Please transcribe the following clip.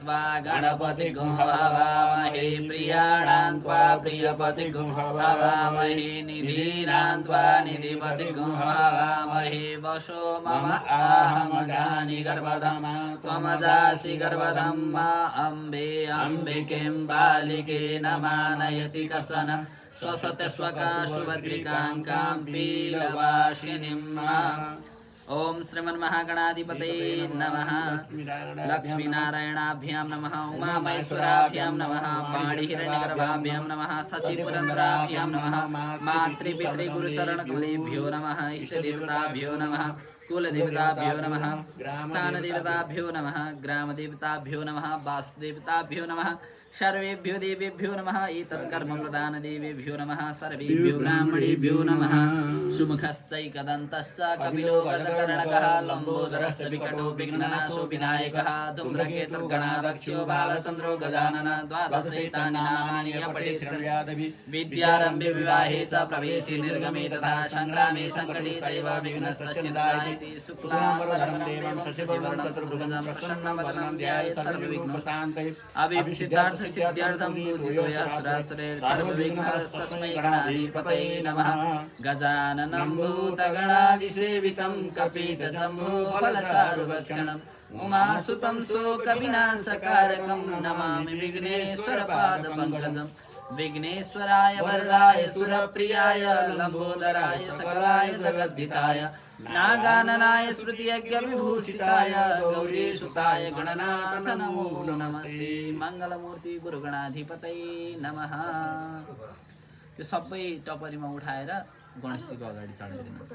त्वा गणपतिगुं हवामहे प्रियाणां त्वा प्रियपतिगुं हवामहे निधीनां त्वा निधिपतिगुं हवामहे वशो मम आहं जानि गर्भधं त्वमजासि गर्भधं मा अम्बे अम्बिकें बालिके न मानयति कसन स्वसते स्वका सुभद्रिकां काम्पीलवासिनीं ओम श्रीमन्महागणाधिपतये नमः लक्ष्मीनारायणाभ्यां नमः उमामहेश्वराभ्यां नमः पाणिहिरण्यगर्भाभ्यां नमः सचिपुरन्द्राभ्यां नमः मातृपितृगुरुचरणकमलेभ्यो नमः इष्टदेवताभ्यो नमः कुलदेवताभ्यो नमः स्थानदेवताभ्यो नमः ग्रामदेवताभ्यो नमः वासुदेवताभ्यो नमः सर्वेभ्यो देवेभ्यो नमः एतत्कर्मप्रदानदेवेभ्यो नमः सर्वेभ्यो ब्राह्मणेभ्यो नमः सुमुखश्चैकदन्तश्च कपिलो गजकर्णकः लम्बोदरश्च विकटो विघ्ननाशो विनायकः धूम्रकेतुर्गणाध्यक्षो बालचन्द्रो गजानन द्वादशैतानि नामानि अपठेत् शृणुयादपि विद्यारम्भे विवाहे च प्रवेशे निर्गमे तथा संग्रामे संकटे चैव विघ्नस्तस्य दायते शुक्लाम्बरधरं देवं शशिवर्णं चतुर्भुजं प्रसन्नवदनं ध्यायेत् सर्वविघ्नोपशान्तये अभिसिद्धार्थ सिद्ध्यर्थं पूजितो यस्त्रासुरैः सर्वविघ्नहस्तस्मै गणाधिपतये नमः गजाननं भूतगणाधिसेवितं कपितजम्बूफलचारुभक्षणम् उमासुतं शोकविनाशकारकं नमामि विघ्नेश्वरपादपङ्कजम् विघ्नेश्वराय वरदाय सुरप्रियाय लम्बोदराय सकलाय जगद्धिताय नागाननाय श्रुतियज्ञविभूषिताय गौरीसुताय गणनाथ नमो नमस्ते मङ्गलमूर्ति गुरुगणाधिपतये नमः। त्यो सबै टपरीमा उठाएर गणेशजीको अगाडि चढाइदिनुहोस्।